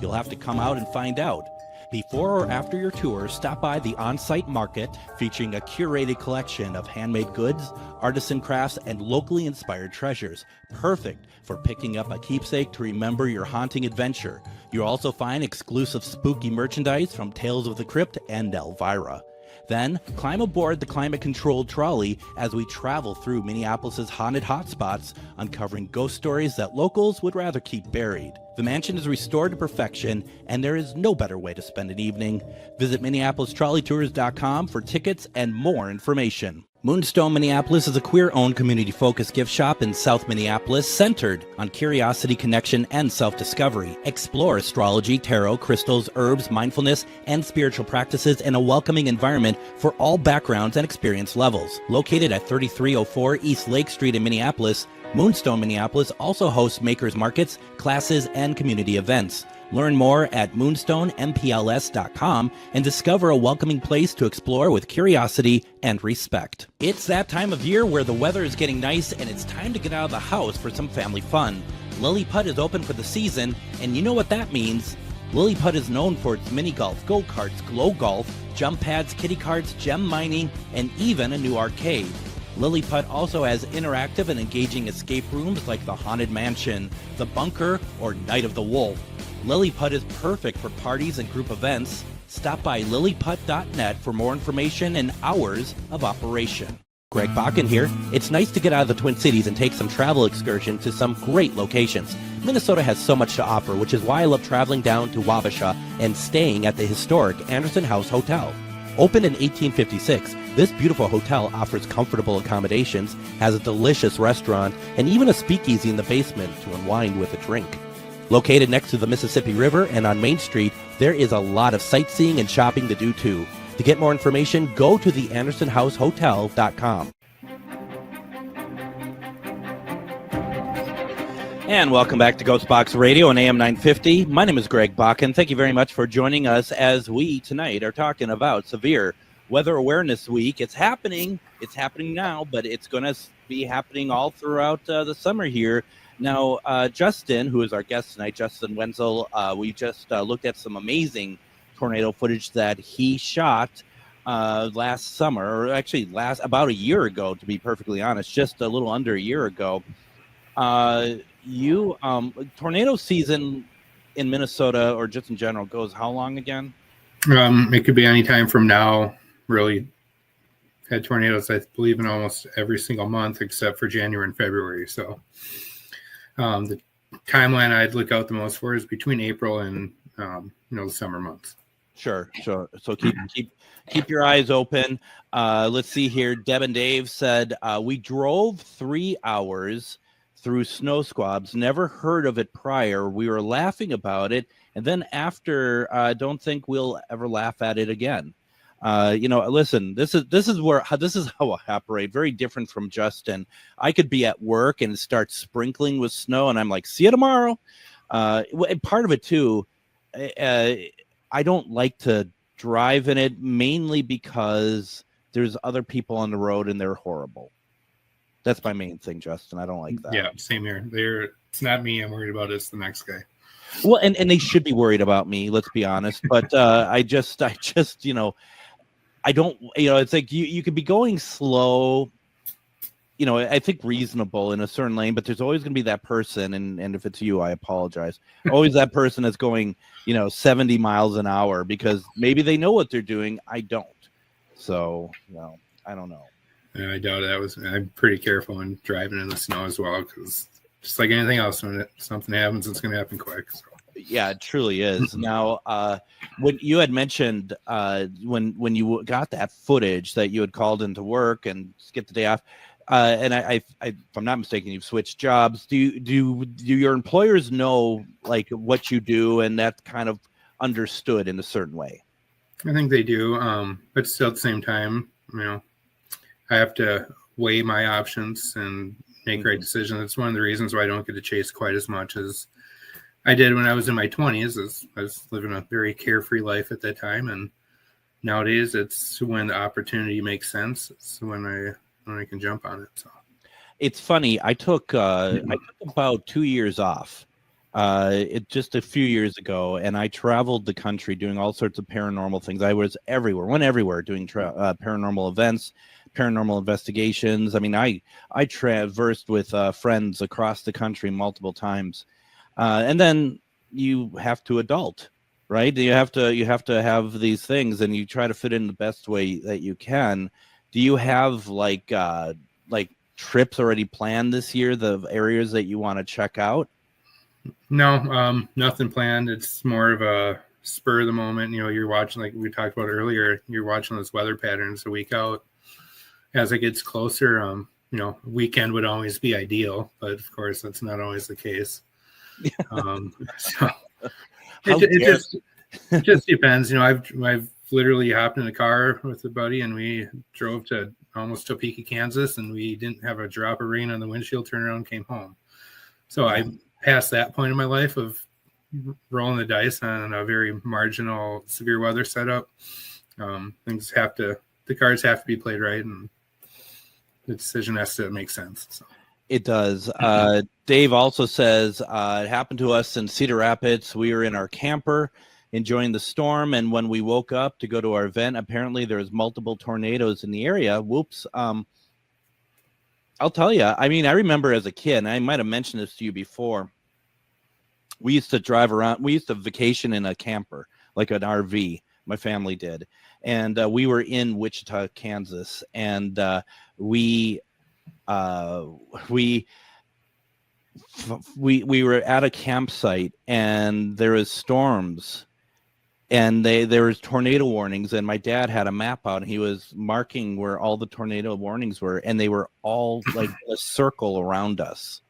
You'll have to come out and find out. Before or after your tour, stop by the on-site market featuring a curated collection of handmade goods, artisan crafts, and locally inspired treasures. Perfect for picking up a keepsake to remember your haunting adventure. You'll also find exclusive spooky merchandise from Tales of the Crypt and Elvira. Then, climb aboard the climate-controlled trolley as we travel through Minneapolis' haunted hotspots, uncovering ghost stories that locals would rather keep buried. The mansion is restored to perfection, and there is no better way to spend an evening. Visit MinneapolisTrolleyTours.com for tickets and more information. Moonstone Minneapolis is a queer-owned community-focused gift shop in South Minneapolis centered on curiosity, connection, and self-discovery. Explore astrology, tarot, crystals, herbs, mindfulness, and spiritual practices in a welcoming environment for all backgrounds and experience levels. Located at 3304 East Lake Street in Minneapolis, Moonstone Minneapolis also hosts makers markets, classes, and community events. Learn more at moonstonempls.com and discover a welcoming place to explore with curiosity and respect. It's that time of year where the weather is getting nice and it's time to get out of the house for some family fun. Lily Putt is open for the season, and you know what that means. Lily Putt is known for its mini golf, go-karts, glow golf, jump pads, kiddie carts, gem mining, and even a new arcade. Lily Putt also has interactive and engaging escape rooms like the Haunted Mansion, the Bunker, or Night of the Wolf. Lily Putt is perfect for parties and group events. Stop by lilyputt.net for more information and hours of operation. Greg Bakun here. It's nice to get out of the Twin Cities and take some travel excursion to some great locations. Minnesota has so much to offer, which is why I love traveling down to Wabasha and staying at the historic Anderson House Hotel. Opened in 1856, this beautiful hotel offers comfortable accommodations, has a delicious restaurant, and even a speakeasy in the basement to unwind with a drink. Located next to the Mississippi River and on Main Street, there is a lot of sightseeing and shopping to do too. To get more information, go to theandersonhousehotel.com. And welcome back to GhostBox Radio on AM 950. My name is Greg Bakun. Thank you very much for joining us as we tonight are talking about Severe Weather Awareness Week. It's happening now, but it's going to be happening all throughout the summer here. Now, Justin, who is our guest tonight, Justin Wenzel, we just looked at some amazing tornado footage that he shot last summer, or actually about a year ago, to be perfectly honest, just a little under a year ago. Tornado season in Minnesota, or just in general, goes how long again? It could be any time from now. Really had tornadoes, I believe, in almost every single month except for January and February. So the timeline I'd look out the most for is between April and the summer months. Sure. So keep your eyes open. Let's see here. Deb and Dave said we drove 3 hours through snow squabs. Never heard of it prior. We were laughing about it, and then after, I don't think we'll ever laugh at it again. Listen, this is how I operate. Very different from Justin. I could be at work and start sprinkling with snow, and I'm like, see you tomorrow. And part of it too, I don't like to drive in it, mainly because there's other people on the road and they're horrible. That's my main thing, Justin. I don't like that. Yeah, same here. It's not me I'm worried about. It's the next guy. Well, and they should be worried about me. Let's be honest. But I just, I don't. It's like you could be going slow. I think reasonable in a certain lane, but there's always going to be that person, and if it's you, I apologize. Always that person that's going, 70 miles an hour because maybe they know what they're doing. I don't. So, I don't know. Yeah, I doubt it. I'm pretty careful when driving in the snow as well, because just like anything else, when something happens, it's going to happen quick. So. Yeah, it truly is. Now, when you had mentioned when you got that footage that you had called into work and skipped the day off, and I, if I'm not mistaken, you've switched jobs. Do your employers know like what you do, and that's kind of understood in a certain way? I think they do, but still at the same time, I have to weigh my options and make right decisions. It's one of the reasons why I don't get to chase quite as much as I did when I was in my 20s. I was living a very carefree life at that time, and nowadays it's when the opportunity makes sense. It's when I can jump on it. So it's funny. I took about 2 years off it just a few years ago, and I traveled the country doing all sorts of paranormal things. I was everywhere, went everywhere doing paranormal events, paranormal investigations. I mean, I traversed with friends across the country multiple times, and then you have to adult, right? You have to have these things, and you try to fit in the best way that you can. Do you have like trips already planned this year? The areas that you want to check out? No, nothing planned. It's more of a spur of the moment. You know, you're watching, like we talked about earlier, you're watching those weather patterns a week out. As it gets closer, you know, weekend would always be ideal, but of course that's not always the case. So it just depends. You know, I've literally hopped in a car with a buddy and we drove to almost Topeka, Kansas, and we didn't have a drop of rain on the windshield, turned around and came home. So I past that point in my life of rolling the dice on a very marginal severe weather setup. The cards have to be played right, and the decision has to make sense. So. It does. Dave also says it happened to us in Cedar Rapids. We were in our camper enjoying the storm, and when we woke up to go to our event, apparently there was multiple tornadoes in the area. Whoops. I'll tell you, I mean, I remember as a kid, and I might have mentioned this to you before, we used to drive around, we used to vacation in a camper, like an RV, my family did. And we were in Wichita, Kansas, and we were at a campsite, and there was storms, and there was tornado warnings, and my dad had a map out, and he was marking where all the tornado warnings were, and they were all like a circle around us.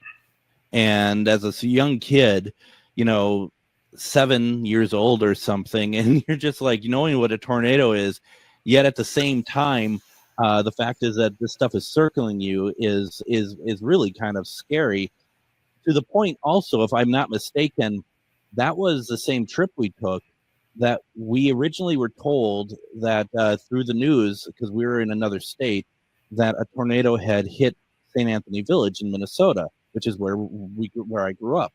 And as a young kid, you know, 7 years old or something, and you're just like knowing what a tornado is, yet at the same time, the fact is that this stuff is circling you is really kind of scary. To the point also, if I'm not mistaken, that was the same trip we took that we originally were told that through the news, because we were in another state, that a tornado had hit St. Anthony Village in Minnesota, which is where I grew up.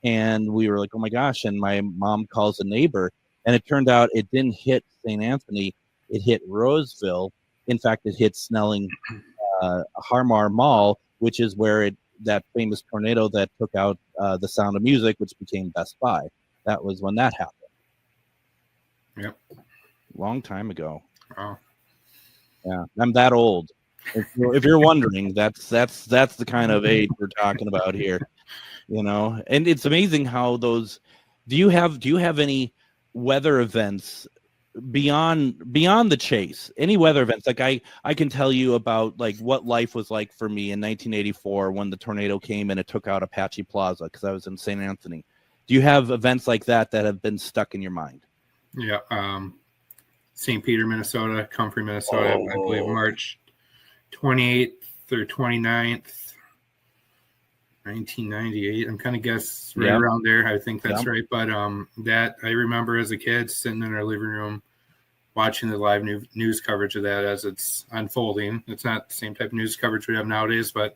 And we were like, oh my gosh. And my mom calls a neighbor, and it turned out it didn't hit St. Anthony. It hit Roseville. In fact, it hit Snelling Harmar Mall, which is where that famous tornado that took out the Sound of Music, which became Best Buy. That was when that happened. Yep. Long time ago. Wow. Yeah, I'm that old. If you're wondering, that's the kind of age we're talking about here. You know, and it's amazing how those. Do you have any weather events beyond the chase? Any weather events? Like I can tell you about like what life was like for me in 1984 when the tornado came and it took out Apache Plaza because I was in St. Anthony. Do you have events like that have been stuck in your mind? Yeah, St. Peter, Minnesota, Comfrey, Minnesota. I believe March 28th or 29th. 1998. I'm kind of guess right around there. I think that's right. But that I remember as a kid sitting in our living room watching the live news coverage of that as it's unfolding. It's not the same type of news coverage we have nowadays, but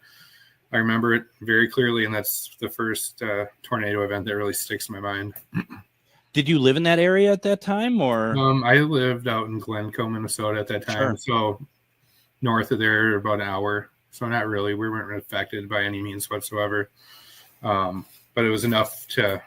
I remember it very clearly, and that's the first tornado event that really sticks in my mind. Did you live in that area at that time, or? I lived out in Glencoe, Minnesota at that time, so north of there, about an hour. So not really. We weren't affected by any means whatsoever, but it was enough to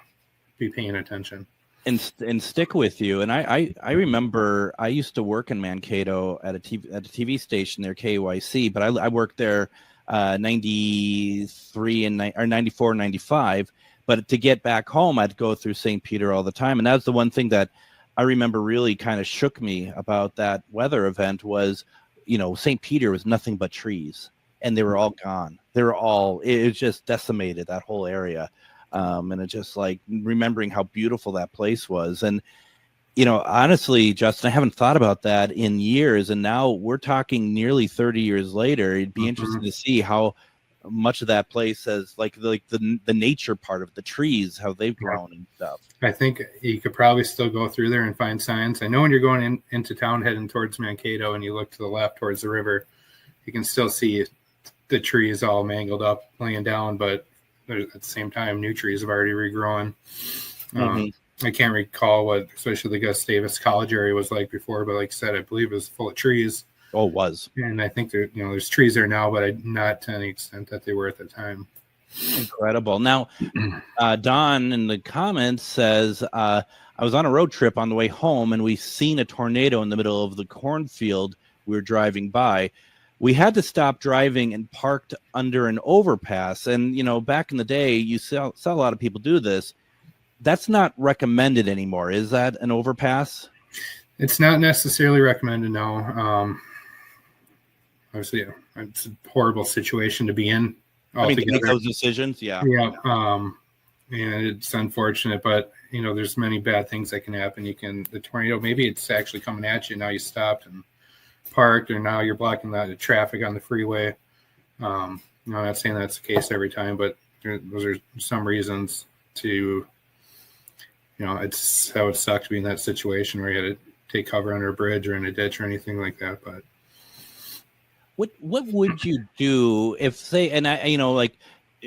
be paying attention and stick with you. And I remember I used to work in Mankato at a TV station there, KYC, but I worked there 93 and or 94, 95. But to get back home, I'd go through St. Peter all the time, and that's the one thing that I remember really kind of shook me about that weather event was, you know, St. Peter was nothing but trees. And they were all gone. It was just decimated, that whole area. And it's just like remembering how beautiful that place was. And, you know, honestly, Justin, I haven't thought about that in years. And now we're talking nearly 30 years later. It'd be interesting to see how much of that place has like the nature part of the trees, how they've grown and stuff. I think you could probably still go through there and find signs. I know when you're going into town heading towards Mankato and you look to the left towards the river, you can still see the trees all mangled up, laying down, but at the same time, new trees have already regrown. Mm-hmm. I can't recall what, especially the Gus Davis College area was like before, but like I said, I believe it was full of trees. Oh, it was. And I think there, there's trees there now, but not to any extent that they were at the time. Incredible. Now, Don in the comments says, I was on a road trip on the way home, and we seen a tornado in the middle of the cornfield we were driving by. We had to stop driving and parked under an overpass. And, back in the day, you saw a lot of people do this. That's not recommended anymore. Is that an overpass? It's not necessarily recommended, no. Obviously, it's a horrible situation to be in. I mean, to make those decisions, yeah. Yeah, and it's unfortunate, but, there's many bad things that can happen. The tornado, maybe it's actually coming at you. Now you stopped and parked, or now you're blocking the traffic on the freeway. I'm not saying that's the case every time, but those are some reasons to, it's how it sucks to be in that situation where you had to take cover under a bridge or in a ditch or anything like that. But what would you do if, say, and I, like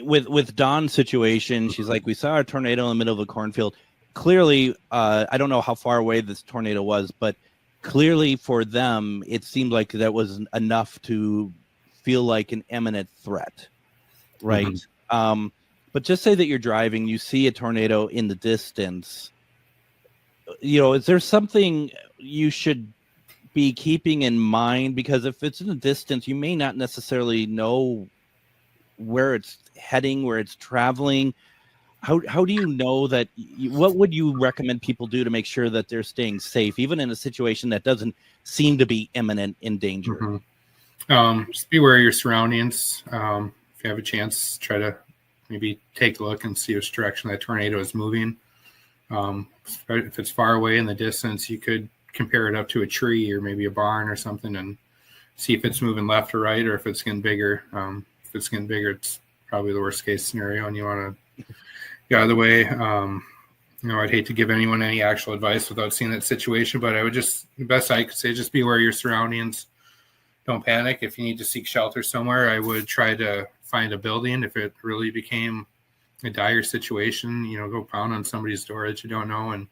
with Dawn's situation, she's like, we saw a tornado in the middle of a cornfield. Clearly, I don't know how far away this tornado was, but clearly for them, it seemed like that was enough to feel like an imminent threat, right? Mm-hmm. But just say that you're driving, you see a tornado in the distance. Is there something you should be keeping in mind? Because if it's in the distance, you may not necessarily know where it's heading, where it's traveling. How do you know that? What would you recommend people do to make sure that they're staying safe, even in a situation that doesn't seem to be imminent in danger? Mm-hmm. Just be aware of your surroundings. If you have a chance, try to maybe take a look and see which direction that tornado is moving. If it's far away in the distance, you could compare it up to a tree or maybe a barn or something and see if it's moving left or right, or if it's getting bigger. If it's getting bigger, it's probably the worst case scenario, and you want to get out of the way. I'd hate to give anyone any actual advice without seeing that situation, but the best I could say, just be aware of your surroundings. Don't panic. If you need to seek shelter somewhere, I would try to find a building. If it really became a dire situation, go pound on somebody's door that you don't know. And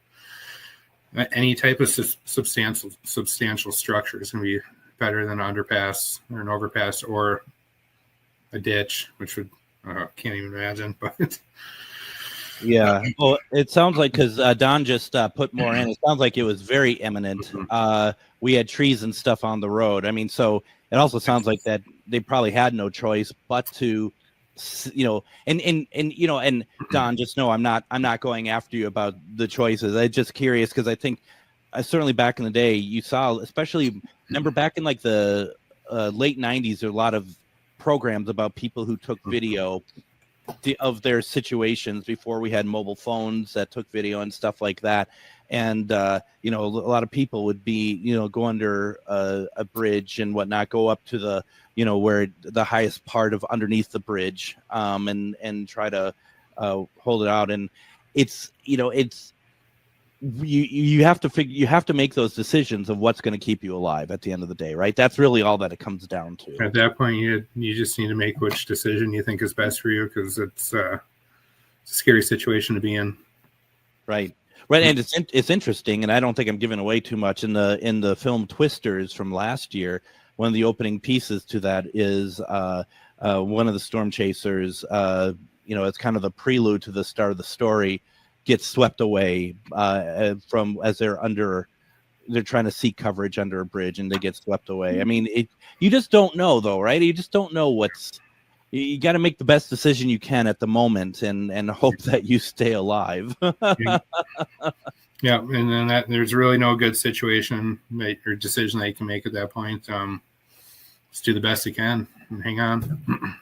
any type of substantial structure is going to be better than an underpass or an overpass or a ditch, which can't even imagine. But yeah, well, it sounds like, because Don just put more in, it sounds like it was very imminent. We had trees and stuff on the road. I mean, so it also sounds like that they probably had no choice but to, and Don, just know I'm not going after you about the choices. I'm just curious, because I think certainly back in the day, you saw, especially, remember back in like the late 90s, there were a lot of programs about people who took video of their situations before we had mobile phones that took video and stuff like that. And, a lot of people would be, go under a bridge and whatnot, go up to the, where the highest part of underneath the bridge, and try to hold it out. And it's, you have to make those decisions of what's going to keep you alive at the end of the day, right? That's really all that it comes down to. At that point, you just need to make which decision you think is best for you, because it's a scary situation to be in. Right. And it's interesting, and I don't think I'm giving away too much. In the film Twisters from last year, one of the opening pieces to that is one of the storm chasers. It's kind of the prelude to the start of the story. Gets swept away from as they're trying to seek coverage under a bridge, and they get swept away. I mean, you just don't know, though, right? You just don't know you got to make the best decision you can at the moment, and hope that you stay alive. Yeah, and then there's really no good situation or decision that you can make at that point. Just do the best you can and hang on.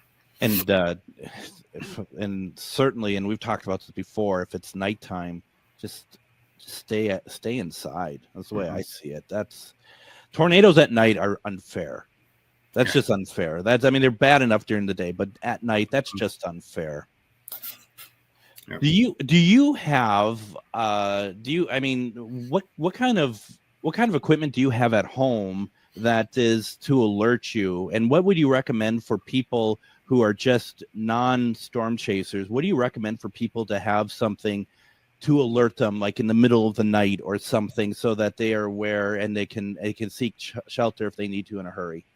And certainly, and we've talked about this before, if it's nighttime, just stay inside. That's the way I see it. Tornadoes at night are unfair. That's just unfair. They're bad enough during the day, but at night, that's just unfair. Yep. Do you have what kind of equipment do you have at home that is to alert you, and what would you recommend for people who are just non-storm chasers, what do you recommend for people to have something to alert them, like in the middle of the night or something, so that they are aware and they can seek shelter if they need to in a hurry?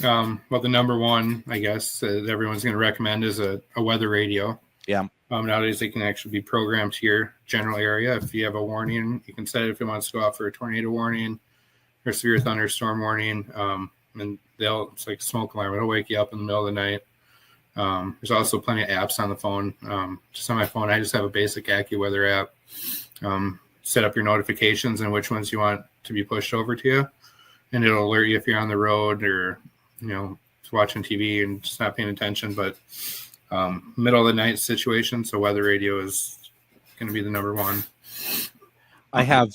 Well, the number one, I guess, that everyone's going to recommend is a weather radio. Yeah. Nowadays, they can actually be programmed to your general area. If you have a warning, you can set it if it wants to go out for a tornado warning or severe thunderstorm warning. And it's like a smoke alarm. It'll wake you up in the middle of the night. There's also plenty of apps on the phone. Just on my phone, I just have a basic AccuWeather app. Set up your notifications and which ones you want to be pushed over to you. And it'll alert you if you're on the road or, watching TV and just not paying attention. But middle of the night situation, so weather radio is going to be the number one. I have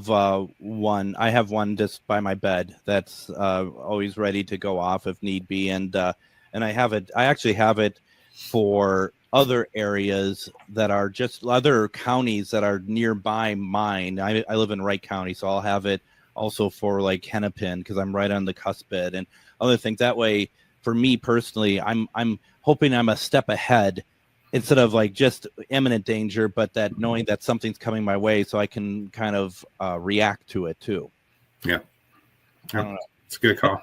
one. I have one just by my bed that's always ready to go off if need be, and I have it. I actually have it for other areas that are just other counties that are nearby mine. I live in Wright County, so I'll have it also for like Hennepin because I'm right on the cusp and other things. That way, for me personally, I'm hoping I'm a step ahead instead of like just imminent danger, but that knowing that something's coming my way so I can kind of react to it too. Yeah. It's a good call.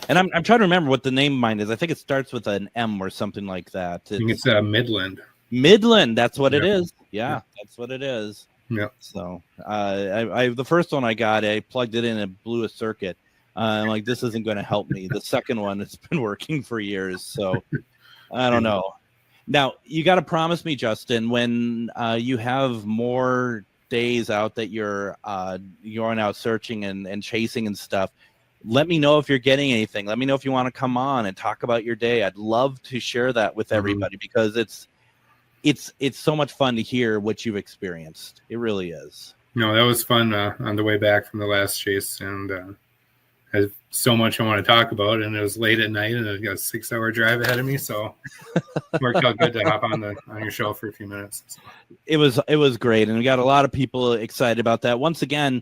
And I'm trying to remember what the name of mine is. I think it starts with an M or something like that. I think it's Midland. Midland. That's what it is. Yeah, that's what it is. Yeah. So I the first one I got, I plugged it in and blew a circuit. I'm like, this isn't going to help me. The second one, it's been working for years. So I don't know. Now, you got to promise me, Justin, when you have more days out that you're going out searching and chasing and stuff, let me know if you're getting anything. Let me know if you want to come on and talk about your day. I'd love to share that with everybody because it's so much fun to hear what you've experienced. It really is. No, that was fun on the way back from the last chase, and I have so much I want to talk about, and it was late at night, and I got a 6-hour drive ahead of me, so it worked out good to hop on your show for a few minutes. So. It was great, and we got a lot of people excited about that. Once again,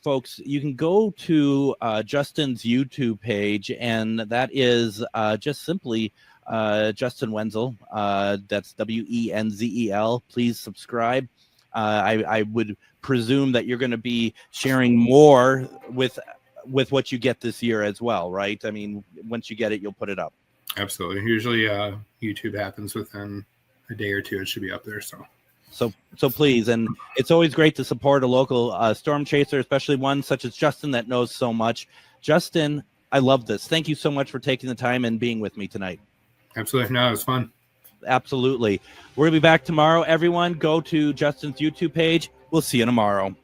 folks, you can go to Justin's YouTube page, and that is just simply Justin Wenzel. That's Wenzel. Please subscribe. I would presume that you're going to be sharing more with what you get this year as well, right? I mean, once you get it, you'll put it up. Absolutely. Usually YouTube happens within a day or two. It should be up there. So please, and it's always great to support a local storm chaser, especially one such as Justin that knows so much. Justin, I love this. Thank you so much for taking the time and being with me tonight. Absolutely. No, it was fun. Absolutely. We're going to be back tomorrow. Everyone, go to Justin's YouTube page. We'll see you tomorrow.